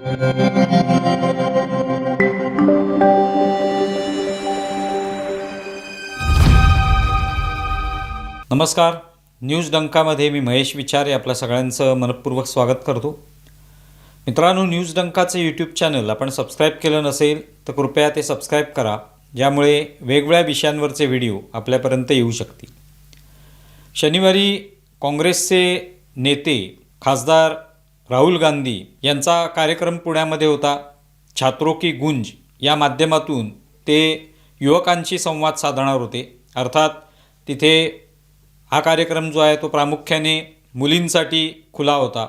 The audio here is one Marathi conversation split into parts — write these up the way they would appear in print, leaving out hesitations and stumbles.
नमस्कार, न्यूज डंकामध्ये मी महेश विचारे आपल्या सगळ्यांचं मनपूर्वक स्वागत करतो. मित्रांनो, न्यूज डंकाचे यूट्यूब चॅनल आपण सबस्क्राईब केलं नसेल तर कृपया ते सबस्क्राईब करा, ज्यामुळे वेगवेगळ्या विषयांवरचे व्हिडिओ आपल्यापर्यंत येऊ शकतील. शनिवारी काँग्रेसचे नेते खासदार राहुल गांधी यांचा कार्यक्रम पुण्यामध्ये होता. छात्रों की गुंज या माध्यमातून ते युवकांशी संवाद साधणार होते. अर्थात तिथे हा कार्यक्रम जो आहे तो प्रामुख्याने मुलींसाठी खुला होता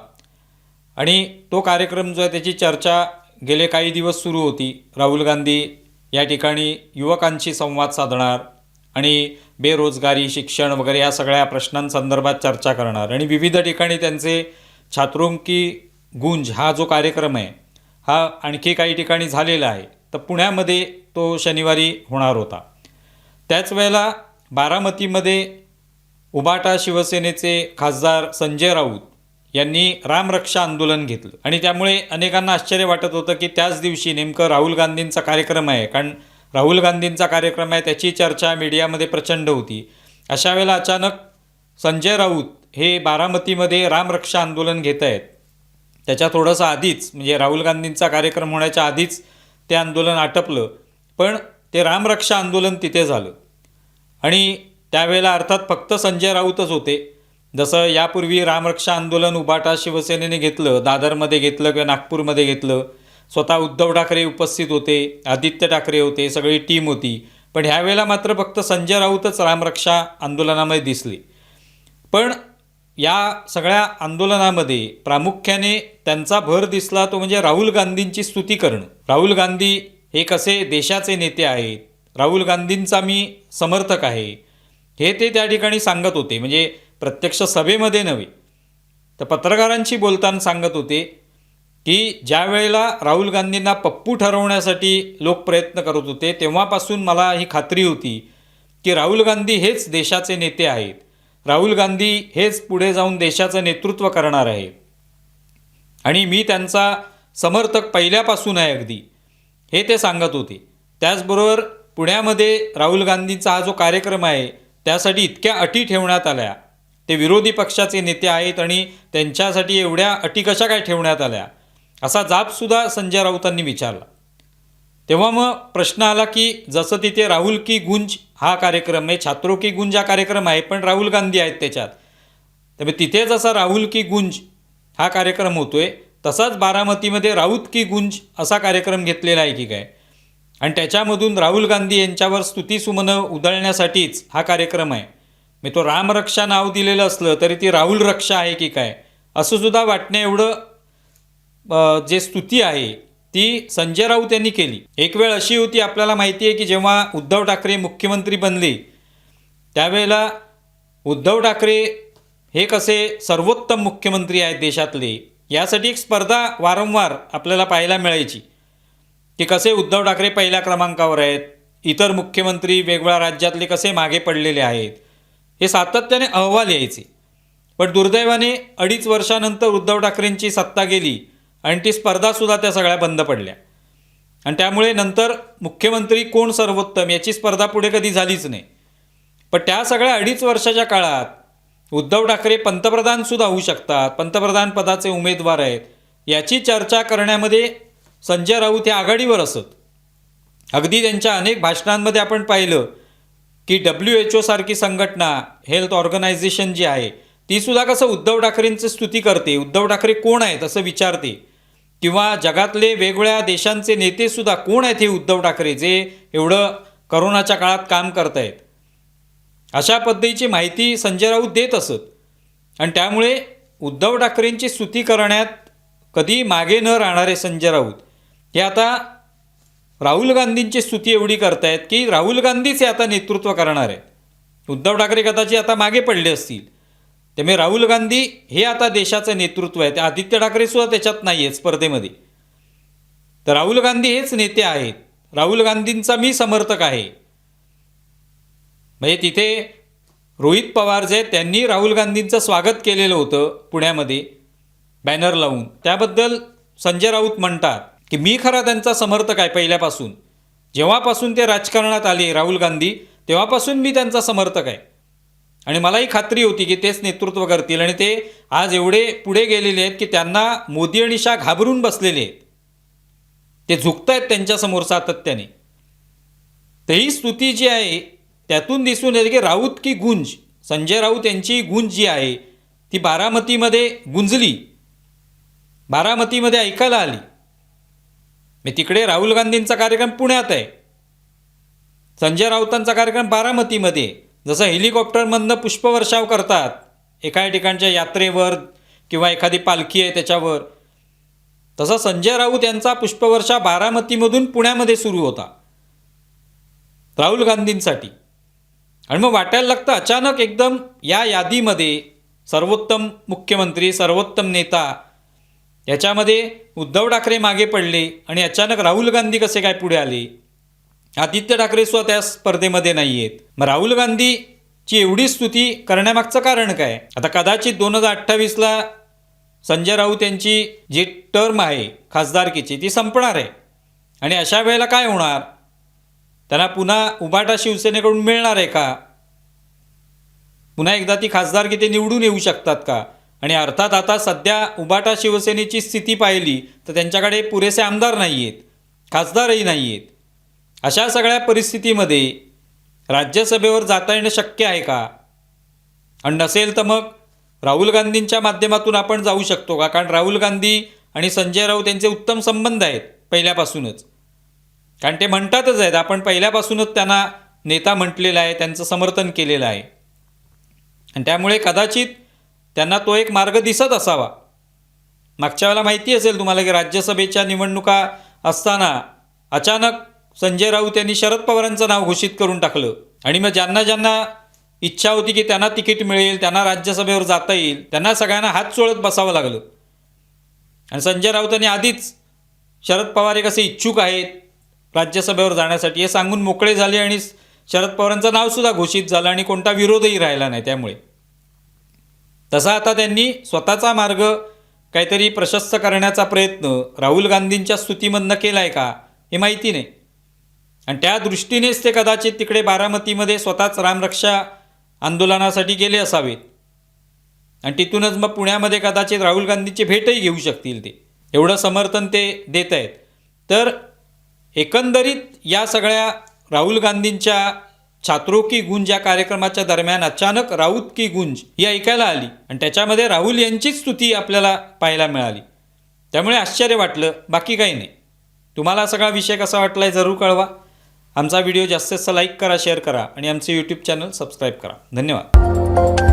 आणि तो कार्यक्रम जो आहे त्याची चर्चा गेले काही दिवस सुरू होती. राहुल गांधी या ठिकाणी युवकांशी संवाद साधणार आणि बेरोजगारी, शिक्षण वगैरे या सगळ्या प्रश्नांसंदर्भात चर्चा करणार आणि विविध ठिकाणी त्यांचे छात्रों की गुंज हा जो कार्यक्रम आहे हा आणखी काही ठिकाणी झालेला आहे. तर पुण्यामध्ये तो शनिवारी होणार होता. त्याच वेळेला बारामतीमध्ये उबाटा शिवसेनेचे खासदार संजय राऊत यांनी रामरक्षा आंदोलन घेतलं आणि त्यामुळे अनेकांना आश्चर्य वाटत होतं की त्याच दिवशी नेमकं राहुल गांधींचा कार्यक्रम आहे, कारण राहुल गांधींचा कार्यक्रम आहे त्याची चर्चा मीडियामध्ये प्रचंड होती. अशा वेळेला अचानक संजय राऊत हे बारामतीमध्ये रामरक्षा आंदोलन घेत आहेत. त्याच्या थोडंसं आधीच म्हणजे राहुल गांधींचा कार्यक्रम होण्याच्या आधीच ते आंदोलन आटपलं, पण ते रामरक्षा आंदोलन तिथे झालं आणि त्यावेळेला अर्थात फक्त संजय राऊतच होते. जसं यापूर्वी रामरक्षा आंदोलन उबाटा शिवसेनेने घेतलं, दादरमध्ये घेतलं किंवा नागपूरमध्ये घेतलं, स्वतः उद्धव ठाकरे उपस्थित होते, आदित्य ठाकरे होते, सगळी टीम होती. पण ह्यावेळेला मात्र फक्त संजय राऊतच रामरक्षा आंदोलनामध्ये दिसले. पण या सगळ्या आंदोलनामध्ये प्रामुख्याने त्यांचा भर दिसला तो म्हणजे राहुल गांधींची स्तुती करणं. राहुल गांधी हे कसे देशाचे नेते आहेत, राहुल गांधींचा मी समर्थक आहे हे ते त्या ठिकाणी सांगत होते. म्हणजे प्रत्यक्ष सभेमध्ये नव्हे तर पत्रकारांशी बोलताना सांगत होते की ज्या वेळेला राहुल गांधींना पप्पू ठरवण्यासाठी लोक प्रयत्न करत होते तेव्हापासून मला ही खात्री होती की राहुल गांधी हेच देशाचे नेते आहेत, राहुल गांधी हेच पुढे जाऊन देशाचं नेतृत्व करणार आहेत आणि मी त्यांचा समर्थक पहिल्यापासून आहे अगदी, हे ते सांगत होते. त्याचबरोबर पुण्यामध्ये राहुल गांधींचा हा जो कार्यक्रम आहे त्यासाठी इतक्या अटी ठेवण्यात आल्या. ते विरोधी पक्षाचे नेते आहेत आणि त्यांच्यासाठी एवढ्या अटी कशा काय ठेवण्यात आल्या असा जाबसुद्धा संजय राऊतांनी विचारला. तेव्हा मग प्रश्न आला की जसं तिथे राहुल की गुंज हा कार्यक्रम आहे, छात्रों की गुंज हा कार्यक्रम आहे, पण राहुल गांधी आहेत त्याच्यात. त्यामुळे तिथे जसा राहुल की गुंज हा कार्यक्रम होतोय तसाच बारामतीमध्ये राऊत की गुंज असा कार्यक्रम घेतलेला आहे की काय, आणि त्याच्यामधून राहुल गांधी यांच्यावर स्तुतीसुमनं उधळण्यासाठीच हा कार्यक्रम आहे. मी तो रामरक्षा नाव दिलेलं असलं तरी ती राहुल रक्षा आहे की काय असं सुद्धा वाटण्या एवढं जे स्तुती आहे ती संजय राऊत यांनी केली. एक वेळ अशी होती, आपल्याला माहिती आहे की जेव्हा उद्धव ठाकरे मुख्यमंत्री बनले त्यावेळेला उद्धव ठाकरे हे कसे सर्वोत्तम मुख्यमंत्री आहेत देशातले यासाठी एक स्पर्धा वारंवार आपल्याला पाहायला मिळायची की कसे उद्धव ठाकरे पहिल्या क्रमांकावर आहेत, इतर मुख्यमंत्री वेगवेगळ्या राज्यातले कसे मागे पडलेले आहेत, हे सातत्याने अहवाल यायचे. पण दुर्दैवाने 2.5 वर्षानंतर उद्धव ठाकरेंची सत्ता गेली आणि ती स्पर्धासुद्धा त्या सगळ्या बंद पडल्या आणि त्यामुळे नंतर मुख्यमंत्री कोण सर्वोत्तम याची स्पर्धा पुढे कधी झालीच नाही. पण त्या सगळ्या 2.5 वर्षाच्या काळात उद्धव ठाकरे पंतप्रधानसुद्धा होऊ शकतात, पंतप्रधान पदाचे उमेदवार आहेत याची चर्चा करण्यामध्ये संजय राऊत हे आघाडीवर असत. अगदी त्यांच्या अनेक भाषणांमध्ये आपण पाहिलं की WHO सारखी संघटना, हेल्थ ऑर्गनायझेशन जी आहे तीसुद्धा कसं उद्धव ठाकरेंचं स्तुती करते, उद्धव ठाकरे कोण आहेत असं विचारते, किंवा जगातले वेगवेगळ्या देशांचे नेतेसुद्धा कोण आहेत हे उद्धव ठाकरे जे एवढं करोनाच्या काळात काम करत आहेत, अशा पद्धतीची माहिती संजय राऊत देत असत. आणि त्यामुळे उद्धव ठाकरेंची स्तुती करण्यात कधी मागे न राहणारे संजय राऊत हे आता राहुल गांधींची स्तुती एवढी करतायत की राहुल गांधीच हे आता नेतृत्व करणार आहेत. उद्धव ठाकरे कदाचित आता मागे पडले असतील, त्यामुळे राहुल गांधी हे आता देशाचं नेतृत्व आहे. आदित्य ठाकरेसुद्धा त्याच्यात नाही आहेत स्पर्धेमध्ये. तर राहुल गांधी हेच नेते आहेत, राहुल गांधींचा मी समर्थक आहे. म्हणजे तिथे रोहित पवार जे त्यांनी राहुल गांधींचं स्वागत केलेलं होतं पुण्यामध्ये बॅनर लावून, त्याबद्दल संजय राऊत म्हणतात की मी खरा त्यांचा समर्थक आहे पहिल्यापासून, जेव्हापासून ते राजकारणात आले राहुल गांधी तेव्हापासून मी त्यांचा समर्थक आहे आणि मलाही खात्री होती की तेच नेतृत्व करतील आणि ते आज एवढे पुढे गेलेले आहेत की त्यांना मोदी आणि शाह घाबरून बसलेले आहेत, ते झुकत आहेत त्यांच्यासमोर सातत्याने. तर ही स्तुती जी आहे त्यातून दिसून येते की राऊत की गुंज, संजय राऊत यांची गुंज जी आहे ती बारामतीमध्ये गुंजली, बारामतीमध्ये ऐकायला आली. मी तिकडे राहुल गांधींचा कार्यक्रम पुण्यात आहे, संजय राऊतांचा कार्यक्रम बारामतीमध्ये. जसं हेलिकॉप्टरमधनं पुष्पवर्षाव करतात एका ठिकाणच्या यात्रेवर किंवा एखादी पालखी आहे त्याच्यावर, तसं संजय राऊत यांचा पुष्पवर्षाव बारामतीमधून पुण्यामध्ये सुरू होता राहुल गांधींसाठी. आणि मग वाटायला लागतं अचानक एकदम या यादीमध्ये सर्वोत्तम मुख्यमंत्री, सर्वोत्तम नेता याच्यामध्ये उद्धव ठाकरे मागे पडले आणि अचानक राहुल गांधी कसे काय पुढे आले. आदित्य ठाकरे सुद्धा त्या स्पर्धेमध्ये नाही आहेत. मग राहुल गांधीची एवढी स्तुती करण्यामागचं कारण काय. आता कदाचित 2028ला संजय राऊत यांची जी टर्म आहे खासदारकीची ती संपणार आहे आणि अशा वेळेला काय होणार, त्यांना पुन्हा उभाटा शिवसेनेकडून मिळणार आहे का, पुन्हा एकदा ती खासदारकी ते निवडून येऊ शकतात का. आणि अर्थात आता सध्या उभाटा शिवसेनेची स्थिती पाहिली तर त्यांच्याकडे पुरेसे आमदार नाही आहेत, खासदारही नाही आहेत. अशा सगळ्या परिस्थितीमध्ये राज्यसभेवर जाता येणं शक्य आहे का. आणि नसेल तर मग राहुल गांधींच्या माध्यमातून आपण जाऊ शकतो का, कारण राहुल गांधी आणि संजय राऊत यांचे उत्तम संबंध आहेत पहिल्यापासूनच, कारण ते म्हणतातच आहेत आपण पहिल्यापासूनच त्यांना नेता म्हटलेलं आहे, त्यांचं समर्थन केलेलं आहे. आणि त्यामुळे कदाचित त्यांना तो एक मार्ग दिसत असावा. मागच्या वेळेला माहिती असेल तुम्हाला की राज्यसभेच्या निवडणुका असताना अचानक संजय राऊत यांनी शरद पवारांचं नाव घोषित करून टाकलं आणि मग ज्यांना ज्यांना इच्छा होती की त्यांना तिकीट मिळेल, त्यांना राज्यसभेवर जाता येईल, त्यांना सगळ्यांना हात चोळत बसावं लागलं. आणि संजय राऊतांनी आधीच शरद पवार हे कसे इच्छुक आहेत राज्यसभेवर जाण्यासाठी हे सांगून मोकळे झाले आणि शरद पवारांचं नावसुद्धा घोषित झालं आणि कोणता विरोधही राहिला नाही. त्यामुळे तसा आता त्यांनी स्वतःचा मार्ग काहीतरी प्रशस्त करण्याचा प्रयत्न राहुल गांधींच्या स्तुतीमधनं केला आहे का हे माहिती नाही. आणि त्या दृष्टीनेच ते कदाचित तिकडे बारामतीमध्ये स्वतःच रामरक्षा आंदोलनासाठी गेले असावेत आणि तिथूनच मग पुण्यामध्ये कदाचित राहुल गांधीची भेटही घेऊ शकतील. ते एवढं समर्थन ते देत आहेत. तर एकंदरीत या सगळ्या राहुल गांधींच्या छात्रों की गुंज या कार्यक्रमाच्या दरम्यान अचानक राऊत की गुंज ही ऐकायला आली आणि त्याच्यामध्ये राहुल यांचीच स्तुती आपल्याला पाहायला मिळाली. त्यामुळे आश्चर्य वाटलं, बाकी काही नाही. तुम्हाला सगळा विषय कसा वाटला आहे जरूर कळवा. आमचा व्हिडिओ जास्तीत जास्त लाईक करा, शेअर करा आणि आमचे यूट्यूब चॅनल सबस्क्राईब करा. धन्यवाद.